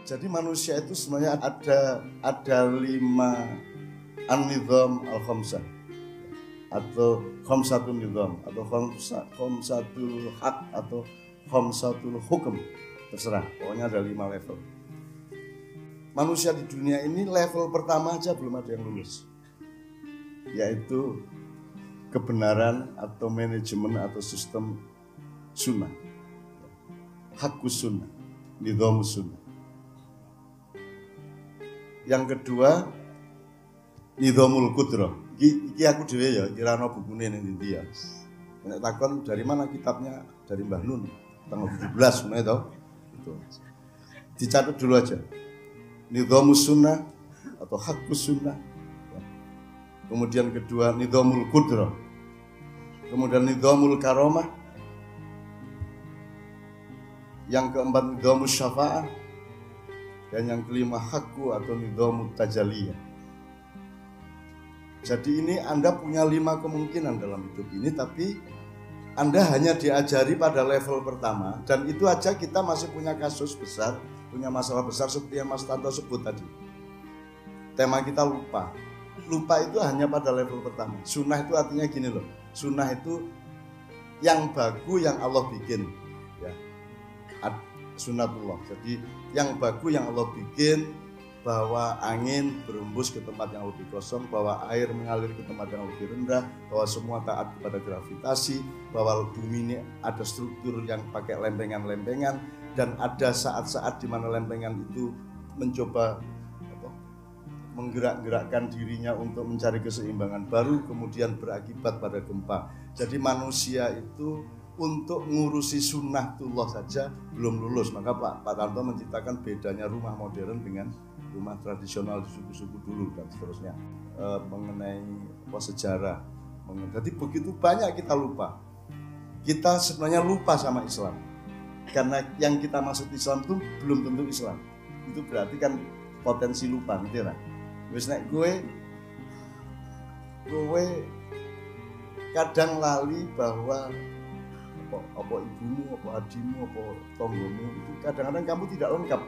Jadi manusia itu sebenarnya ada 5 an-nizam al-khamsah atau khamsatul nizam atau khamsatul haq atau khamsatul hukum, terserah, pokoknya ada 5 level. Manusia di dunia ini level pertama aja belum ada yang lulus, yaitu kebenaran atau manajemen atau sistem sunnah, haqqus sunnah, nidhamus sunnah. Yang kedua, nidhamul qudrah. Iki aku dhewe ya kirana bukune ning ndi ya. Nek takon dari mana kitabnya, dari Mbah Nun tanggal 17 ngono to. Itu. Dicatat dulu aja. Nidhamus sunnah atau haqqus sunnah. Kemudian kedua nidhamul qudrah. Kemudian nidhamul karamah. Yang keempat nidhamus syafa'ah. Dan yang kelima hakku atau nidhamut tajaliyah. Jadi ini Anda punya 5 kemungkinan dalam hidup ini, tapi Anda hanya diajari pada level pertama, dan itu aja kita masih punya kasus besar, punya masalah besar seperti yang Mas Tanto sebut tadi. Tema kita lupa. Lupa itu hanya pada level pertama. Sunnah itu artinya gini loh. Sunnah itu yang baku yang Allah bikin, ya. Sunnatullah. Jadi yang baku yang Allah bikin, bahwa angin berembus ke tempat yang lebih kosong, bahwa air mengalir ke tempat yang lebih rendah, bahwa semua taat kepada gravitasi, bahwa bumi ini ada struktur yang pakai lempengan-lempengan, dan ada saat-saat di mana lempengan itu mencoba menggerak-gerakkan dirinya untuk mencari keseimbangan baru, kemudian berakibat pada gempa. Jadi manusia itu untuk ngurusi sunnatullah saja belum lulus. Maka Pak Tanto menciptakan bedanya rumah modern dengan rumah tradisional di suku-suku dulu dan seterusnya, mengenai sejarah. Jadi begitu banyak kita lupa. Kita sebenarnya lupa sama Islam, karena yang kita maksud Islam itu belum tentu Islam. Itu berarti kan potensi lupa, gitu lah. Wis nek gue kadang lali bahwa apa ibumu, apa adikmu, apa tonggomu itu kadang-kadang kamu tidak lengkap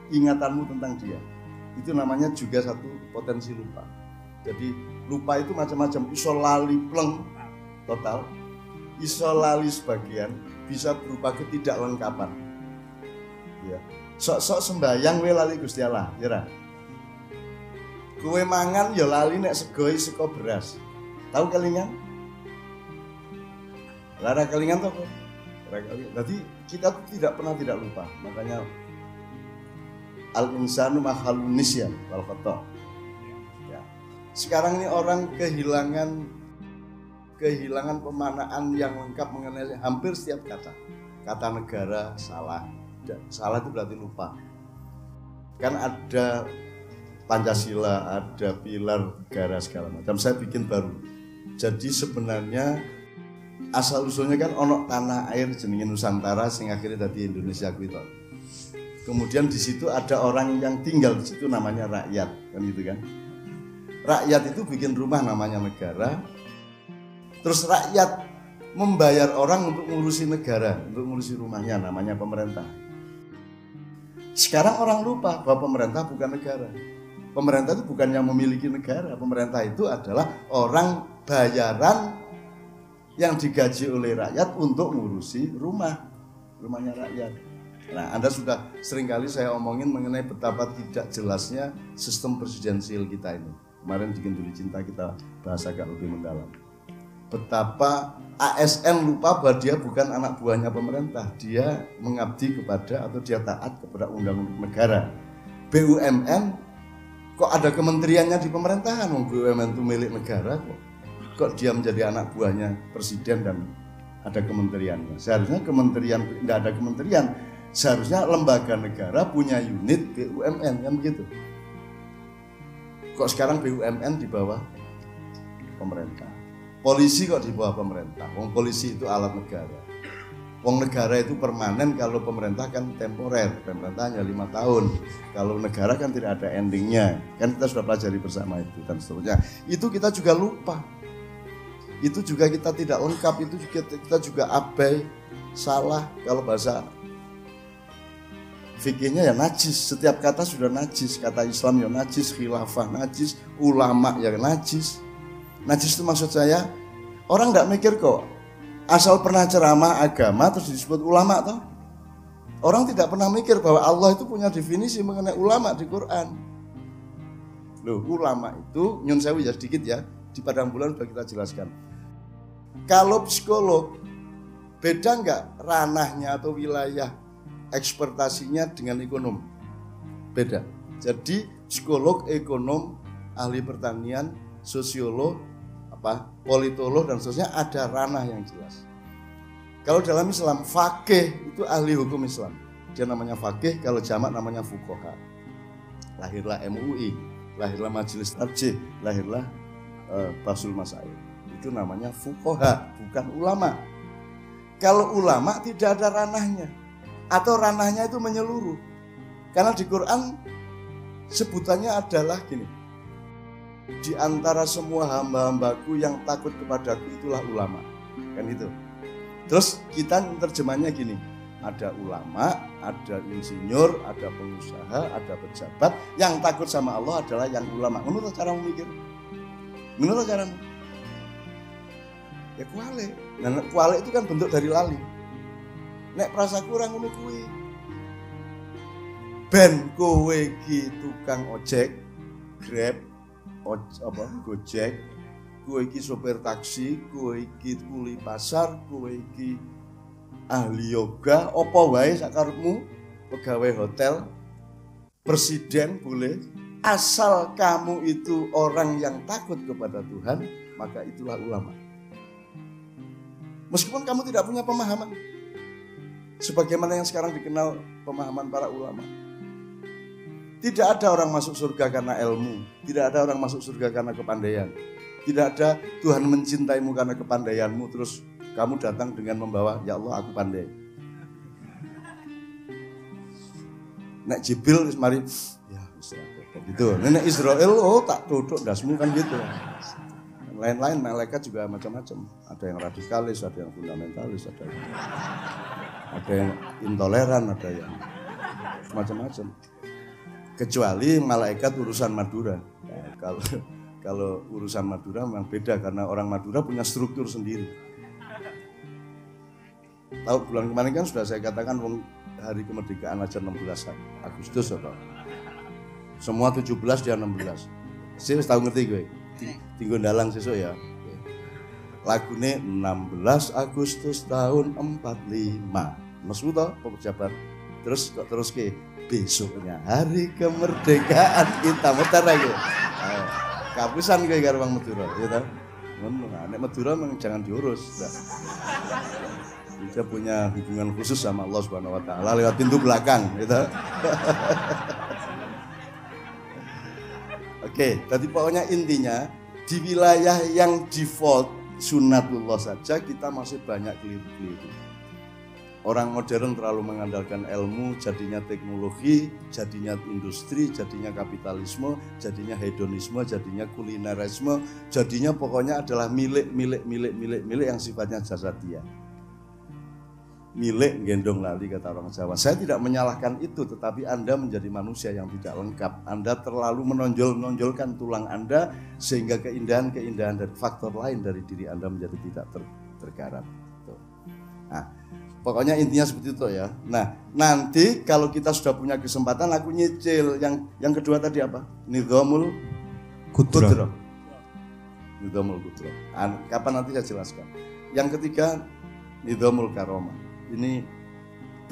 ingatanmu tentang dia. Itu namanya juga satu potensi lupa. Jadi lupa itu macam-macam, iso lali pleng total, iso lali sebagian, bisa berupa ketidaklengkapan. Ya. Sok-sok sembayang we lali Gusti Allah, ya ra. Kowe mangan ya lali nek segoi seko beras. Tahu kelingan? Lara kelingan toh. Jadi kita tidak pernah tidak lupa. Makanya al-insanu makhlukun nisyan wal khata'. Ya. Sekarang ini orang kehilangan pemaknaan yang lengkap mengenai hampir setiap kata. Kata negara salah. Salah itu berarti lupa. Kan ada Pancasila, ada pilar negara segala macam. Saya bikin baru. Jadi sebenarnya asal usulnya kan ono tanah air jenenge Nusantara sing akhirnya dadi Indonesia kuwi to. Kemudian di situ ada orang yang tinggal di situ namanya rakyat, kan gitu kan. Rakyat itu bikin rumah namanya negara. Terus rakyat membayar orang untuk ngurusi negara, untuk ngurusi rumahnya namanya pemerintah. Sekarang orang lupa bahwa pemerintah bukan negara. Pemerintah itu bukan yang memiliki negara. Pemerintah itu adalah orang bayaran yang digaji oleh rakyat untuk ngurusi rumahnya rakyat. Nah, Anda sudah seringkali saya omongin mengenai betapa tidak jelasnya sistem presidensial kita ini. Kemarin di Genduli Cinta kita bahas agak lebih mendalam. Betapa ASN lupa bahwa dia bukan anak buahnya pemerintah. Dia mengabdi kepada atau dia taat kepada undang-undang negara. BUMN kok ada kementeriannya di pemerintahan? BUMN itu milik negara kok. Kok dia menjadi anak buahnya presiden dan ada kementeriannya? Seharusnya kementerian, tidak ada kementerian. Seharusnya lembaga negara punya unit BUMN, kan begitu. Kok sekarang BUMN di bawah pemerintah? Polisi kok di bawah pemerintah? Wong polisi itu alat negara. Wong negara itu permanen, kalau pemerintah kan temporer. Pemerintah hanya 5 tahun. Kalau negara kan tidak ada endingnya. Kan kita sudah pelajari bersama itu dan seterusnya. Itu kita juga lupa. Itu juga kita tidak lengkap, itu juga kita juga abai, salah. Kalau bahasa fikihnya ya najis, setiap kata sudah najis, kata Islam ya najis, khilafah najis, ulama ya najis. Najis itu maksud saya orang nggak mikir kok, asal pernah ceramah agama terus disebut ulama toh. Orang tidak pernah mikir bahwa Allah itu punya definisi mengenai ulama di Quran. Loh, ulama itu nyun sewu ya sedikit ya, di Padang Bulan sudah kita jelaskan. Kalau psikolog beda nggak ranahnya atau wilayah ekspertasinya dengan ekonom? Beda. Jadi psikolog, ekonom, ahli pertanian, sosiolog, politolog dan seterusnya ada ranah yang jelas. Kalau dalam Islam, faqih itu ahli hukum Islam. Dia namanya faqih, kalau jamak namanya fuqaha. Lahirlah MUI, lahirlah Majelis Tarjih, lahirlah Basul Masail. Itu namanya fuqaha, bukan ulama. Kalau ulama tidak ada ranahnya, atau ranahnya itu menyeluruh. Karena di Quran sebutannya adalah gini, di antara semua hamba-hambaku yang takut kepadaku itulah ulama. Kan itu. Terus kita terjemahnya gini, ada ulama, ada insinyur, ada pengusaha, ada pejabat. Yang takut sama Allah adalah yang ulama. Menurut cara memikir, menurut cara ya kuali. Nah, kuali itu kan bentuk dari lali. Nek prasaku ora ngono kuwi. Ben kowe iki tukang ojek, Grab, Gojek, kowe iki sopir taksi, kowe iki kuli pasar, kowe iki ahli yoga, apa wae sakarepmu, pegawai hotel, presiden boleh, asal kamu itu orang yang takut kepada Tuhan, maka itulah ulama. Meskipun kamu tidak punya pemahaman sebagaimana yang sekarang dikenal pemahaman para ulama. Tidak ada orang masuk surga karena ilmu, tidak ada orang masuk surga karena kepandaian. Tidak ada Tuhan mencintaimu karena kepandaianmu terus kamu datang dengan membawa, ya Allah aku pandai. Nek Jibril mari ya gitu. Nek Israel oh tak duduk dasmu kan gitu. Lain-lain malaikat juga macam-macam. Ada yang radikalis, ada yang fundamentalis, ada yang intoleran, ada yang macam-macam. Kecuali malaikat urusan Madura. Nah, kalau urusan Madura memang beda karena orang Madura punya struktur sendiri. Tahu bulan kemarin kan sudah saya katakan hari kemerdekaan aja 16 Agustus atau semua 17 dia 16. Saya tahu ngerti gue. Tinggal dalang sesuk ya. Lagune 16 Agustus tahun 45. Mesmu toh pejabat. Terus ke besoknya hari kemerdekaan kita muter lagi. Kapusan kowe karo wong Madura, ya ta? Ngono. Nek Madura memang jangan diurus. Dia punya hubungan khusus sama Allah Subhanahu wa taala lewat pintu belakang, gitu. Oke, tadi pokoknya intinya di wilayah yang default sunatullah saja kita masih banyak keliru-keliru. Orang modern terlalu mengandalkan ilmu, jadinya teknologi, jadinya industri, jadinya kapitalisme, jadinya hedonisme, jadinya kulinerisme, jadinya pokoknya adalah milik yang sifatnya jasadiyah. Milik gendong lali kata orang Jawa. Saya tidak menyalahkan itu, tetapi Anda menjadi manusia yang tidak lengkap. Anda terlalu menonjolkan tulang Anda sehingga keindahan-keindahan dan faktor lain dari diri Anda menjadi tidak tergarap. Nah, pokoknya intinya seperti itu ya. Nah, nanti kalau kita sudah punya kesempatan aku nyicil yang kedua tadi apa? Nizamul Qudra. Nizamul Qudra. Kapan nanti saya jelaskan. Yang ketiga Nizamul Karomah. Ini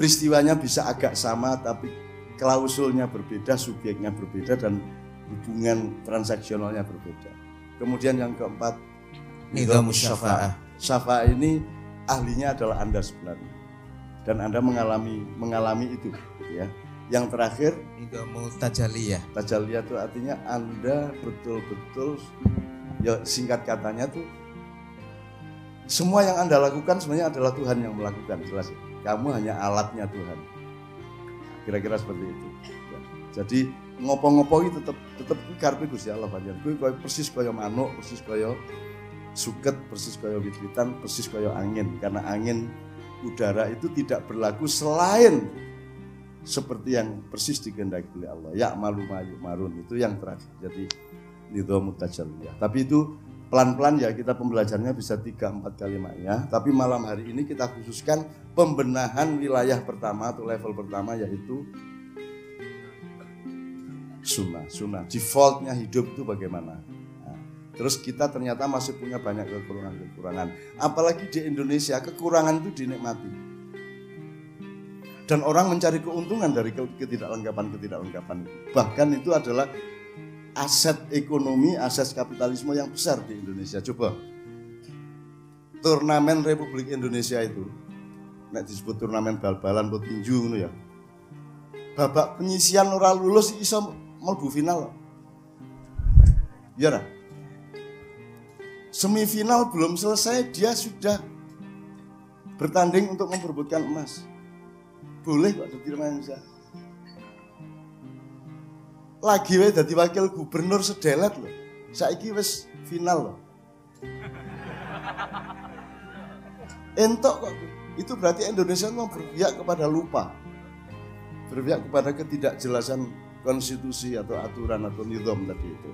peristiwanya bisa agak sama tapi klausulnya berbeda, subjeknya berbeda dan hubungan transaksionalnya berbeda. Kemudian yang keempat Nidhamus Syafa'ah. Syafa'ah ini ahlinya adalah Anda sebenarnya. Dan Anda mengalami itu ya. Yang terakhir Nidhamul Tajalliyah. Tajalliyah itu artinya Anda betul-betul ya singkat katanya tuh semua yang Anda lakukan sebenarnya adalah Tuhan yang melakukan, jelas. Kamu hanya alatnya Tuhan. Kira-kira seperti itu. Ya. Jadi ngopo-ngopo itu tetap karepe Gusti Allah panjenengan. Kuwi koyo persis koyo manuk, persis koyo suket, persis koyo wit-witan, persis koyo angin. Karena angin udara itu tidak berlaku selain seperti yang persis dikehendaki oleh Allah. Ya malu mayu marun, itu yang terakhir. Jadi nidhamu tajalliyah. Tapi itu pelan-pelan ya, kita pembelajarannya bisa 3-4 kali maknya. Tapi malam hari ini kita khususkan pembenahan wilayah pertama atau level pertama, yaitu sunnah. Defaultnya hidup itu bagaimana. Terus kita ternyata masih punya banyak kekurangan. Apalagi di Indonesia, kekurangan itu dinikmati. Dan orang mencari keuntungan dari ketidaklengkapan itu. Bahkan itu adalah aset ekonomi, aset kapitalisme yang besar di Indonesia. Coba, turnamen Republik Indonesia itu, nek disebut turnamen bal-balan petinju ya. Babak penyisian ora lulus iso mlebu final. Ya lah. Semifinal belum selesai dia sudah bertanding untuk memperebutkan emas. Boleh kok dadi Indonesia. Lagi wae dadi wakil gubernur sedelet loh. Saiki wis final loh. Entok kok. Itu berarti Indonesia mau berpihak kepada lupa. Berpihak kepada ketidakjelasan konstitusi atau aturan atau nizam tadi itu.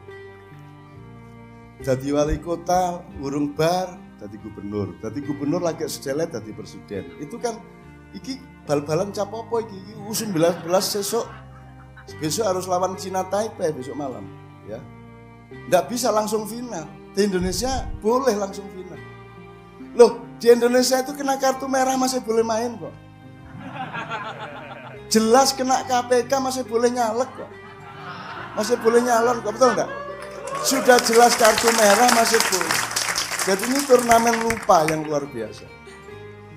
Jadi wali kota urung bar, jadi gubernur lagi sedelet jadi presiden. Itu kan iki bal-balan capopo iki U19 besok harus lawan Cina Taipei besok malam, ya. Nggak bisa langsung final. Di Indonesia boleh langsung final. Loh, di Indonesia itu kena kartu merah masih boleh main kok. Jelas kena KPK masih boleh nyalek kok. Masih boleh nyalon kok, betul enggak? Sudah jelas kartu merah masih boleh. Jadi ini turnamen lupa yang luar biasa.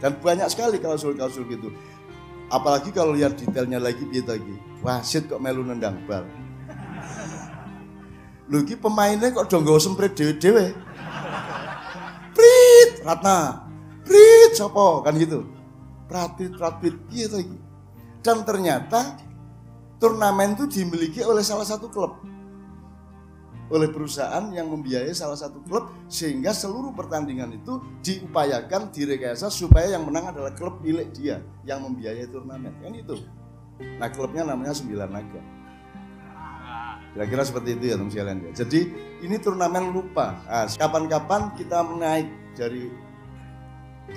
Dan banyak sekali klausul-klausul gitu. Apalagi kalau lihat detailnya lagi gitu lagi. Wasit kok melu nendang bal. Lho iki pemainnya kok do nggawa semprit dhewe-dhewe. Prit, Ratna. Prit sapa kan gitu. Prit gitu lagi. Dan ternyata turnamen itu dimiliki oleh salah satu klub. Oleh perusahaan yang membiayai salah satu klub, sehingga seluruh pertandingan itu diupayakan direkayasa supaya yang menang adalah klub milik dia yang membiayai turnamen. Kan itu. Nah, klubnya namanya Sembilan Naga. Kira-kira seperti itu ya teman sekalian ya. Jadi ini turnamen lupa. Nah, kapan-kapan kita naik dari,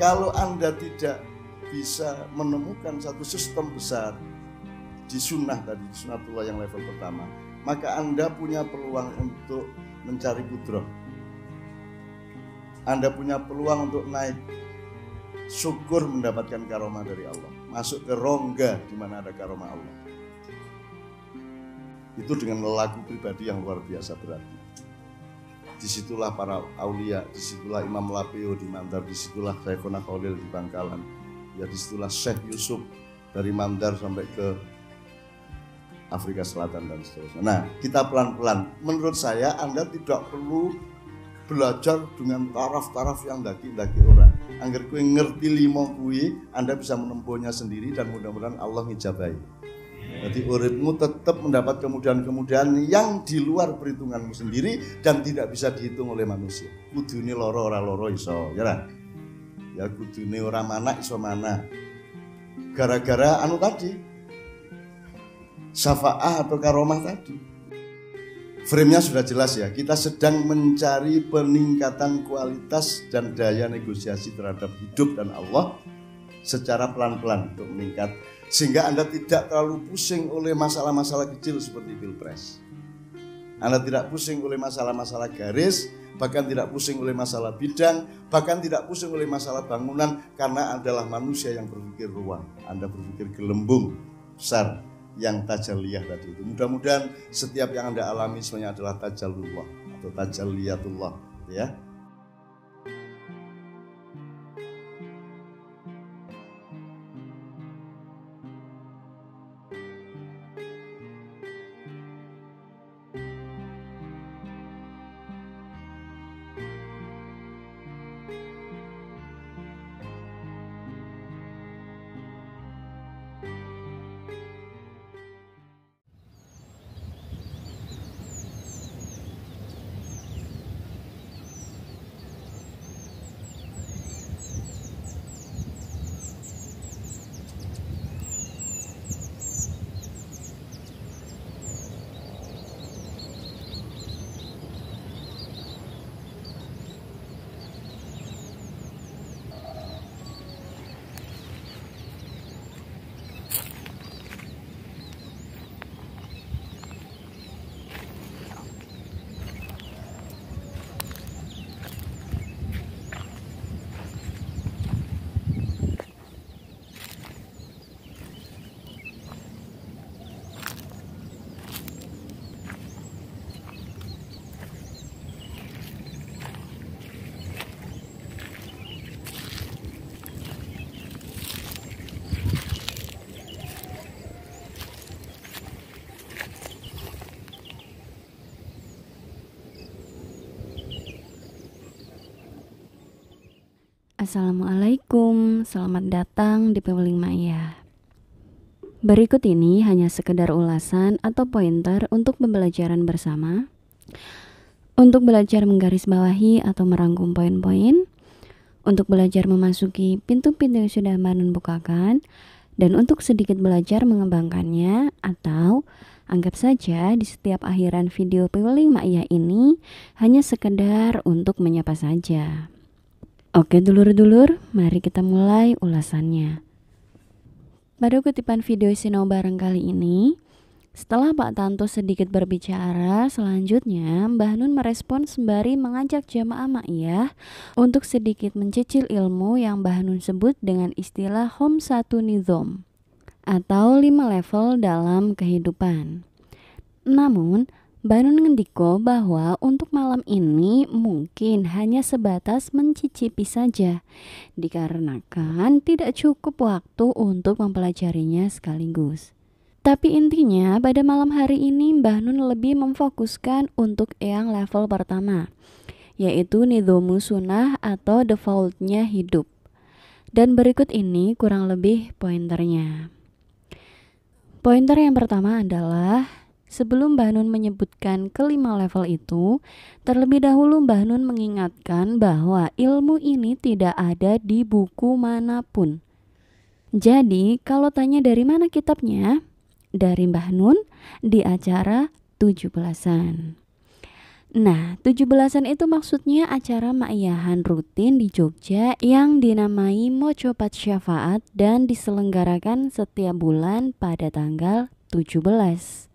kalau Anda tidak bisa menemukan satu sistem besar di sunnah tadi, di sunnatullah yang level pertama, maka Anda punya peluang untuk mencari kudroh. Anda punya peluang untuk naik, syukur mendapatkan karomah dari Allah, masuk ke rongga di mana ada karomah Allah. Itu dengan lelaku pribadi yang luar biasa berarti. Disitulah para aulia, disitulah Imam Lapeo di Mandar, disitulah Syekhona Khalil di Bangkalan, ya disitulah Syekh Yusuf dari Mandar sampai ke Afrika Selatan dan seterusnya. Nah, kita pelan-pelan. Menurut saya Anda tidak perlu belajar dengan taraf-taraf yang daki-daki orang. Angger kowe ngerti 5 kuwi, Anda bisa menempuhnya sendiri dan mudah-mudahan Allah ngijabahi. Jadi uripmu tetap mendapat kemudahan-kemudahan yang di luar perhitunganmu sendiri dan tidak bisa dihitung oleh manusia. Kudune loro ora loro iso, ya lah. Ya kudune ora mana iso mana. Gara-gara anu tadi, syafa'ah atau karomah tadi. Frame-nya sudah jelas ya. Kita sedang mencari peningkatan kualitas dan daya negosiasi terhadap hidup dan Allah secara pelan-pelan untuk meningkat, sehingga Anda tidak terlalu pusing oleh masalah-masalah kecil seperti pilpres. Anda tidak pusing oleh masalah-masalah garis, bahkan tidak pusing oleh masalah bidang, bahkan tidak pusing oleh masalah bangunan, karena adalah manusia yang berpikir ruang. Anda berpikir gelembung besar yang tajalliyah tadi itu. Mudah-mudahan setiap yang Anda alami sebenarnya adalah tajallullah atau tajalliyatullah, ya. Assalamualaikum, selamat datang di Peweling Maya. Berikut ini hanya sekedar ulasan atau pointer untuk pembelajaran bersama. Untuk belajar menggarisbawahi atau merangkum poin-poin, untuk belajar memasuki pintu-pintu yang sudah Mbak Nun bukakan, dan untuk sedikit belajar mengembangkannya, atau anggap saja di setiap akhiran video Peweling Maya ini hanya sekedar untuk menyapa saja. Oke dulur-dulur, mari kita mulai ulasannya. Pada kutipan video sinau bareng kali ini, setelah Pak Tanto sedikit berbicara, selanjutnya Mbah Nun merespon sembari mengajak jamaah Ma'iyah untuk sedikit mencicil ilmu yang Mbah Nun sebut dengan istilah Khamsatu Nidham atau 5 level dalam kehidupan. Namun, Mbah Nun ngendiko bahwa untuk malam ini mungkin hanya sebatas mencicipi saja, dikarenakan tidak cukup waktu untuk mempelajarinya sekaligus. Tapi intinya pada malam hari ini Mbah Nun lebih memfokuskan untuk yang level pertama, yaitu Nidhomu Sunnah atau defaultnya hidup. Dan berikut ini kurang lebih pointernya. Pointer yang pertama adalah sebelum Mbah Nun menyebutkan kelima level itu, terlebih dahulu Mbah Nun mengingatkan bahwa ilmu ini tidak ada di buku manapun. Jadi kalau tanya dari mana kitabnya? Dari Mbah Nun di acara 17-an. Nah, 17-an itu maksudnya acara Ma'iyahan rutin di Jogja yang dinamai Mocopat Syafaat dan diselenggarakan setiap bulan pada tanggal 17.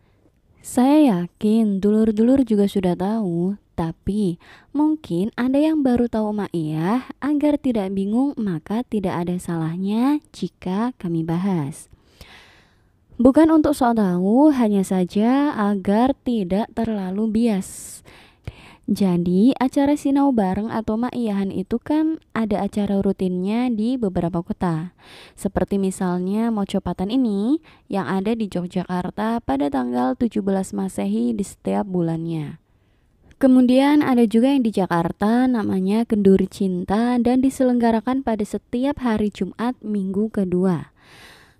Saya yakin dulur-dulur juga sudah tahu, tapi mungkin ada yang baru tahu Ma'iyah. Agar tidak bingung, maka tidak ada salahnya jika kami bahas. Bukan untuk sok tahu, hanya saja agar tidak terlalu bias. Jadi acara sinau bareng atau Ma'iyahan itu kan ada acara rutinnya di beberapa kota. Seperti misalnya Mocopatan ini yang ada di Yogyakarta pada tanggal 17 Masehi di setiap bulannya. Kemudian ada juga yang di Jakarta namanya Kenduri Cinta dan diselenggarakan pada setiap hari Jumat minggu kedua.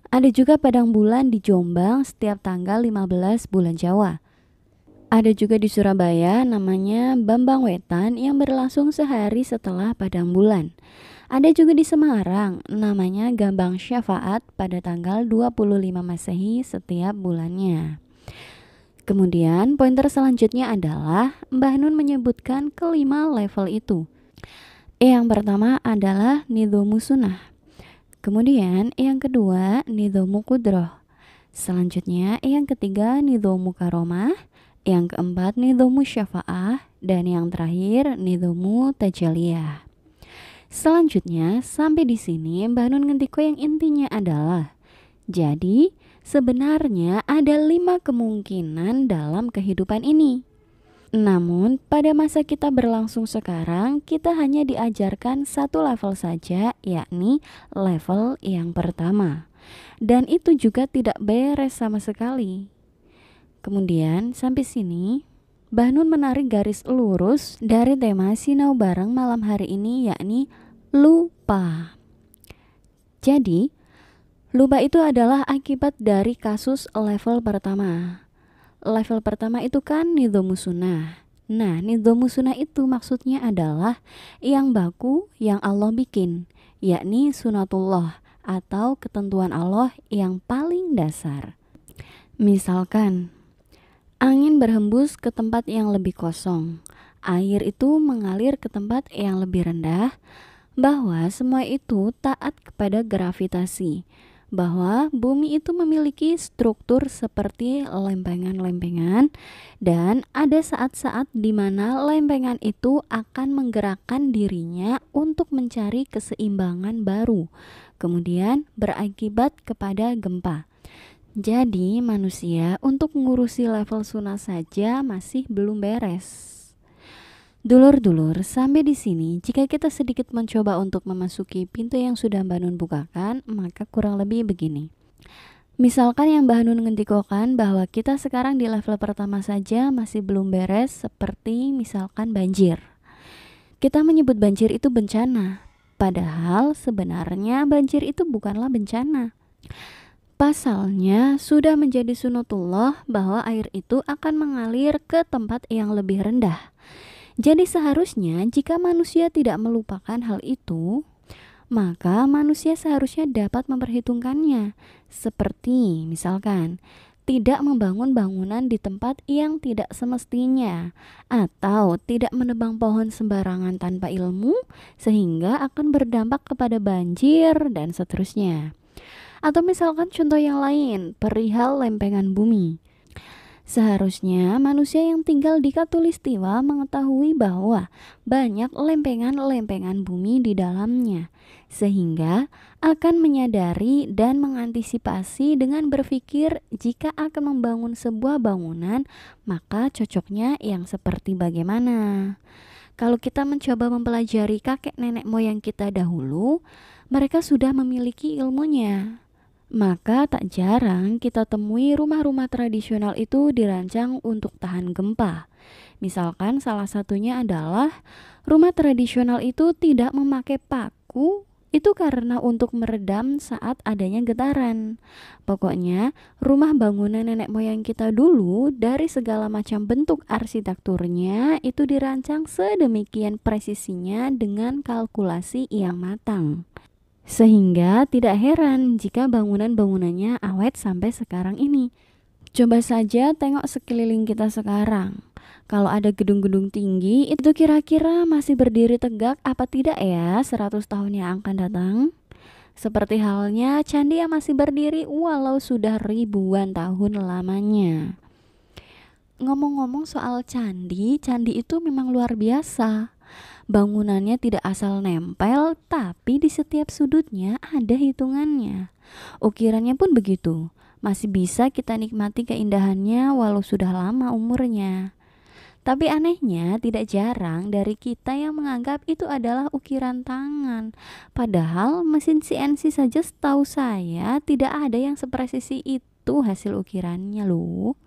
Ada juga Padang Bulan di Jombang setiap tanggal 15 bulan Jawa. Ada juga di Surabaya namanya Bambang Wetan yang berlangsung sehari setelah Padang Bulan. Ada juga di Semarang namanya Gambang Syafaat pada tanggal 25 Masehi setiap bulannya. Kemudian pointer selanjutnya adalah Mbah Nun menyebutkan kelima level itu. Yang pertama adalah Nidhomu Sunnah. Kemudian yang kedua Nidhomu Qudroh. Selanjutnya yang ketiga Nidhomu Karomah. Yang keempat Nidhomu Syafa'ah. Dan yang terakhir Nidhomu Tajaliyah. Selanjutnya sampai di sini Mbah Nun ngendiko yang intinya adalah, jadi sebenarnya ada 5 kemungkinan dalam kehidupan ini. Namun pada masa kita berlangsung sekarang, kita hanya diajarkan satu level saja, yakni level yang pertama. Dan itu juga tidak beres sama sekali. Kemudian sampai sini Mbah Nun menarik garis lurus dari tema sinau bareng malam hari ini, yakni lupa. Jadi lupa itu adalah akibat dari kasus level pertama. Level pertama itu kan Nidhomu Sunnah. Nah, Nidhomu Sunnah itu maksudnya adalah yang baku yang Allah bikin, yakni sunatullah atau ketentuan Allah yang paling dasar. Misalkan, angin berhembus ke tempat yang lebih kosong, air itu mengalir ke tempat yang lebih rendah, bahwa semua itu taat kepada gravitasi, bahwa bumi itu memiliki struktur seperti lempengan-lempengan, dan ada saat-saat di mana lempengan itu akan menggerakkan dirinya untuk mencari keseimbangan baru, kemudian berakibat kepada gempa. Jadi manusia untuk mengurusi level sunnah saja masih belum beres. Dulur-dulur, sampai di sini jika kita sedikit mencoba untuk memasuki pintu yang sudah Mbah Nun bukakan, maka kurang lebih begini. Misalkan yang Mbah Nun ngendikokan bahwa kita sekarang di level pertama saja masih belum beres, seperti misalkan banjir. Kita menyebut banjir itu bencana. Padahal sebenarnya banjir itu bukanlah bencana. Pasalnya sudah menjadi sunatullah bahwa air itu akan mengalir ke tempat yang lebih rendah. Jadi seharusnya jika manusia tidak melupakan hal itu, maka manusia seharusnya dapat memperhitungkannya. Seperti misalkan tidak membangun bangunan di tempat yang tidak semestinya, atau tidak menebang pohon sembarangan tanpa ilmu sehingga akan berdampak kepada banjir dan seterusnya. Atau misalkan contoh yang lain, perihal lempengan bumi. Seharusnya manusia yang tinggal di Khatulistiwa mengetahui bahwa banyak lempengan-lempengan bumi di dalamnya, sehingga akan menyadari dan mengantisipasi dengan berpikir jika akan membangun sebuah bangunan, maka cocoknya yang seperti bagaimana. Kalau kita mencoba mempelajari kakek nenek moyang kita dahulu, mereka sudah memiliki ilmunya. Maka tak jarang kita temui rumah-rumah tradisional itu dirancang untuk tahan gempa. Misalkan salah satunya adalah rumah tradisional itu tidak memakai paku, itu karena untuk meredam saat adanya getaran. Pokoknya rumah bangunan nenek moyang kita dulu dari segala macam bentuk arsitekturnya itu dirancang sedemikian presisinya dengan kalkulasi yang matang. Sehingga tidak heran jika bangunan-bangunannya awet sampai sekarang ini. Coba saja tengok sekeliling kita sekarang. Kalau ada gedung-gedung tinggi, itu kira-kira masih berdiri tegak apa tidak ya 100 tahun yang akan datang? Seperti halnya candi yang masih berdiri walau sudah ribuan tahun lamanya. Ngomong-ngomong soal candi, candi itu memang luar biasa. Bangunannya tidak asal nempel, tapi di setiap sudutnya ada hitungannya. Ukirannya pun begitu, masih bisa kita nikmati keindahannya walau sudah lama umurnya. Tapi anehnya tidak jarang dari kita yang menganggap itu adalah ukiran tangan. Padahal mesin CNC saja setahu saya tidak ada yang sepresisi itu hasil ukirannya loh.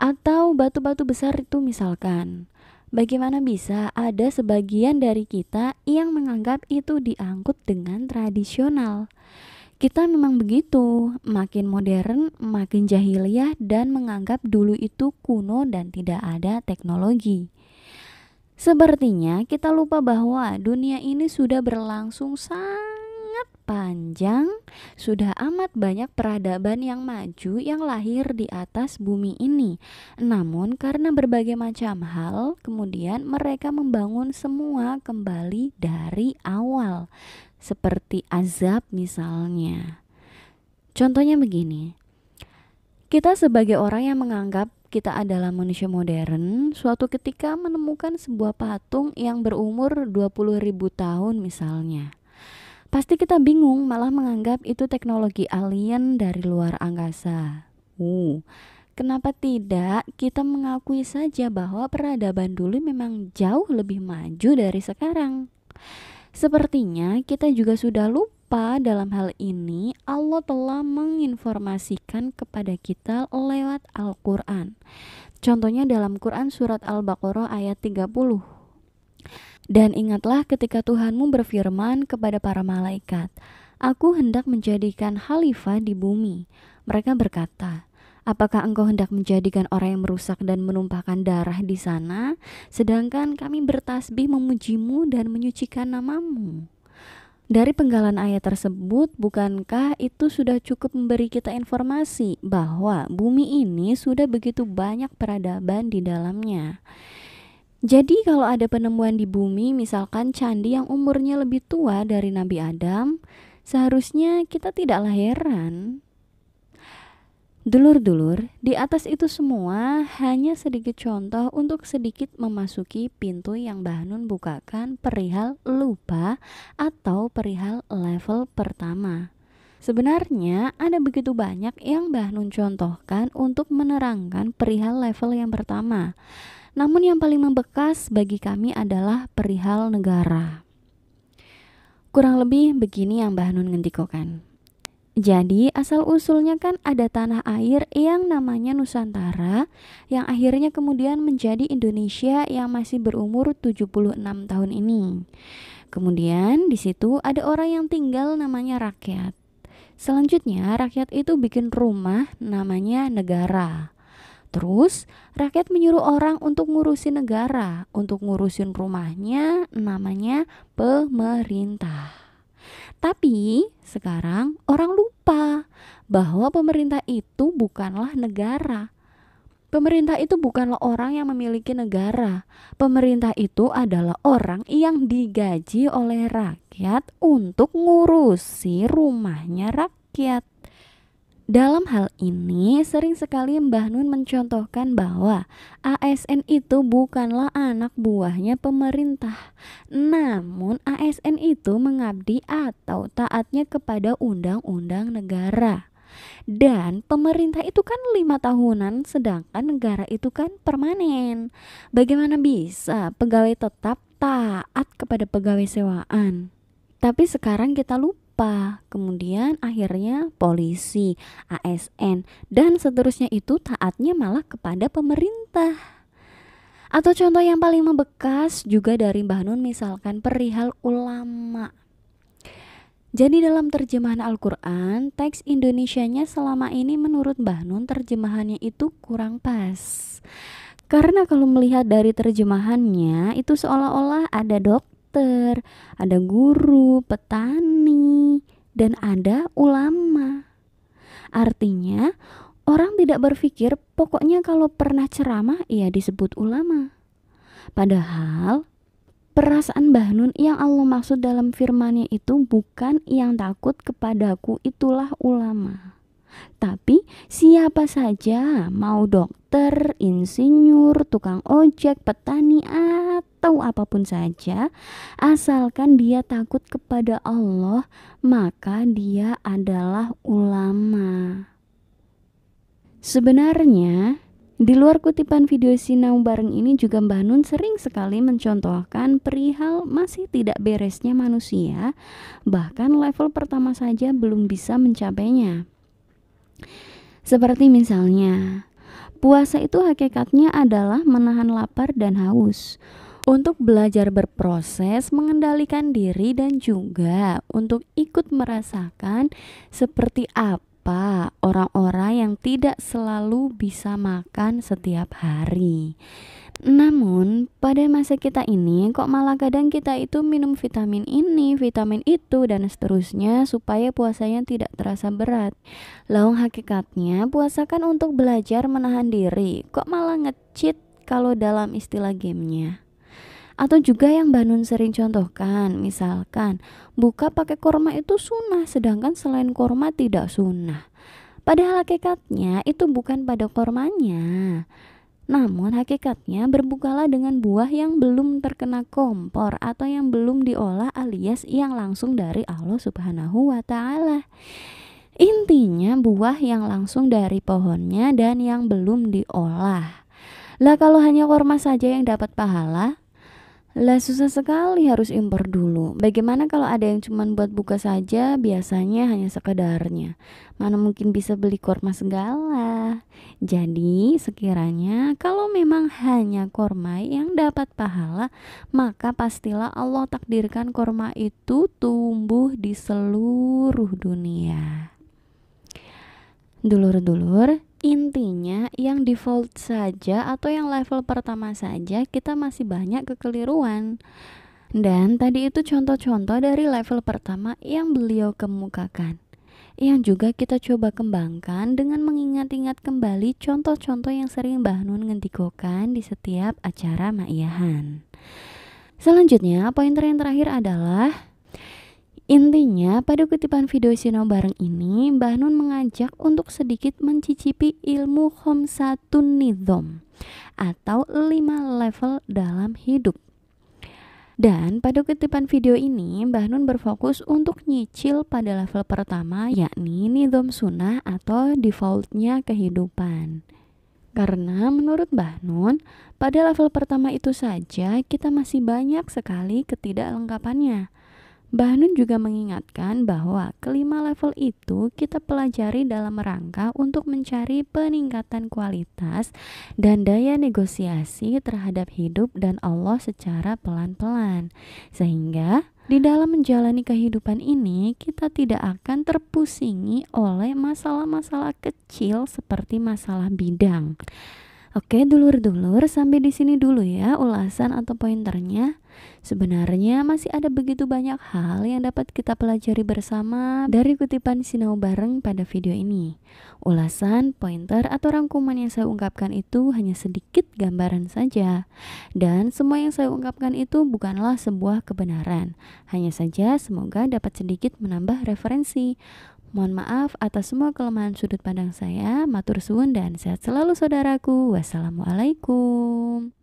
Atau batu-batu besar itu misalkan. Bagaimana bisa ada sebagian dari kita yang menganggap itu diangkut dengan tradisional? Kita memang begitu, makin modern, makin jahiliyah dan menganggap dulu itu kuno dan tidak ada teknologi. Sepertinya kita lupa bahwa dunia ini sudah berlangsung sangat panjang, sudah amat banyak peradaban yang maju yang lahir di atas bumi ini. Namun karena berbagai macam hal, kemudian mereka membangun semua kembali dari awal. Seperti azab misalnya. Contohnya begini. Kita sebagai orang yang menganggap kita adalah manusia modern, suatu ketika menemukan sebuah patung yang berumur 20.000 tahun misalnya. Pasti kita bingung, malah menganggap itu teknologi alien dari luar angkasa. Kenapa tidak kita mengakui saja bahwa peradaban dulu memang jauh lebih maju dari sekarang? Sepertinya kita juga sudah lupa dalam hal ini Allah telah menginformasikan kepada kita lewat Al-Quran. Contohnya dalam Quran surat Al-Baqarah ayat 30. Dan ingatlah ketika Tuhanmu berfirman kepada para malaikat, Aku hendak menjadikan khalifah di bumi. Mereka berkata, apakah engkau hendak menjadikan orang yang merusak dan menumpahkan darah di sana, sedangkan kami bertasbih memujimu dan menyucikan namamu? Dari penggalan ayat tersebut, bukankah itu sudah cukup memberi kita informasi bahwa bumi ini sudah begitu banyak peradaban di dalamnya? Jadi kalau ada penemuan di bumi, misalkan candi yang umurnya lebih tua dari Nabi Adam, seharusnya kita tidaklah heran. Dulur-dulur, di atas itu semua hanya sedikit contoh untuk sedikit memasuki pintu yang Mbah Nun bukakan perihal lupa atau perihal level pertama. Sebenarnya ada begitu banyak yang Mbah Nun contohkan untuk menerangkan perihal level yang pertama. Namun yang paling membekas bagi kami adalah perihal negara. Kurang lebih begini yang Mbah Nun ngendikokan. Jadi asal-usulnya kan ada tanah air yang namanya Nusantara, yang akhirnya kemudian menjadi Indonesia yang masih berumur 76 tahun ini. Kemudian di situ ada orang yang tinggal namanya rakyat. Selanjutnya rakyat itu bikin rumah namanya negara. Terus rakyat menyuruh orang untuk ngurusin negara, untuk ngurusin rumahnya namanya pemerintah. Tapi sekarang orang lupa bahwa pemerintah itu bukanlah negara. Pemerintah itu bukanlah orang yang memiliki negara. Pemerintah itu adalah orang yang digaji oleh rakyat untuk ngurusi rumahnya rakyat. Dalam hal ini sering sekali Mbah Nun mencontohkan bahwa ASN itu bukanlah anak buahnya pemerintah. Namun ASN itu mengabdi atau taatnya kepada undang-undang negara. Dan pemerintah itu kan 5 tahunan, sedangkan negara itu kan permanen. Bagaimana bisa pegawai tetap taat kepada pegawai sewaan? Tapi sekarang kita lupa. Kemudian akhirnya polisi, ASN, dan seterusnya itu taatnya malah kepada pemerintah. Atau contoh yang paling membekas juga dari Mbah Nun misalkan perihal ulama. Jadi dalam terjemahan Al-Quran, teks Indonesianya selama ini menurut Mbah Nun terjemahannya itu kurang pas. Karena kalau melihat dari terjemahannya itu seolah-olah ada dokter, ada guru, petani, dan ada ulama. Artinya orang tidak berpikir pokoknya kalau pernah ceramah ia disebut ulama. Padahal perasaan Mbah Nun yang Allah maksud dalam firman-Nya itu bukan yang takut kepadaku itulah ulama. Tapi siapa saja, mau dokter, insinyur, tukang ojek, petani, atau apapun saja, asalkan dia takut kepada Allah, maka dia adalah ulama. Sebenarnya di luar kutipan video Sinau Bareng ini juga Mbah Nun sering sekali mencontohkan perihal masih tidak beresnya manusia, bahkan level pertama saja belum bisa mencapainya. Seperti misalnya, puasa itu hakikatnya adalah menahan lapar dan haus, untuk belajar berproses, mengendalikan diri, dan juga untuk ikut merasakan seperti apa orang-orang yang tidak selalu bisa makan setiap hari. Namun pada masa kita ini kok malah kadang kita itu minum vitamin ini, vitamin itu, dan seterusnya supaya puasanya tidak terasa berat. Lalu hakikatnya puasa kan untuk belajar menahan diri, kok malah nge-cheat kalau dalam istilah gamenya. Atau juga yang Mbah Nun sering contohkan, misalkan buka pakai korma itu sunnah, sedangkan selain korma tidak sunnah. Padahal hakikatnya itu bukan pada kormanya, namun hakikatnya berbukalah dengan buah yang belum terkena kompor atau yang belum diolah alias yang langsung dari Allah Subhanahu wa Ta'ala. Intinya buah yang langsung dari pohonnya dan yang belum diolah. Lah kalau hanya korma saja yang dapat pahala, lah susah sekali harus impor dulu. Bagaimana kalau ada yang cuma buat buka saja, biasanya hanya sekedarnya. Mana mungkin bisa beli korma segala. Jadi sekiranya kalau memang hanya korma yang dapat pahala, maka pastilah Allah takdirkan korma itu tumbuh di seluruh dunia. Dulur-dulur, intinya yang default saja atau yang level pertama saja kita masih banyak kekeliruan. Dan tadi itu contoh-contoh dari level pertama yang beliau kemukakan, yang juga kita coba kembangkan dengan mengingat-ingat kembali contoh-contoh yang sering Mbah Nun ngendikokan di setiap acara maiyahan. Selanjutnya, pointer yang terakhir adalah intinya pada kutipan video Sinau Bareng ini Mbah Nun mengajak untuk sedikit mencicipi ilmu Khamsatun Nidham atau 5 level dalam hidup. Dan pada kutipan video ini Mbah Nun berfokus untuk nyicil pada level pertama, yakni Nidham Sunnah atau defaultnya kehidupan. Karena menurut Mbah Nun pada level pertama itu saja kita masih banyak sekali ketidaklengkapannya. Mbah Nun juga mengingatkan bahwa kelima level itu kita pelajari dalam rangka untuk mencari peningkatan kualitas dan daya negosiasi terhadap hidup dan Allah secara pelan-pelan. Sehingga Di dalam menjalani kehidupan ini, kita tidak akan terpusingi oleh masalah-masalah kecil seperti masalah bidang. Oke, dulur-dulur, sampai di sini dulu ya ulasan atau pointernya. Sebenarnya masih ada begitu banyak hal yang dapat kita pelajari bersama dari kutipan Sinau Bareng pada video ini. Ulasan, pointer, atau rangkuman yang saya ungkapkan itu hanya sedikit gambaran saja. Dan semua yang saya ungkapkan itu bukanlah sebuah kebenaran. Hanya saja semoga dapat sedikit menambah referensi. Mohon maaf atas semua kelemahan sudut pandang saya. Matur suwun dan sehat selalu saudaraku. Wassalamualaikum.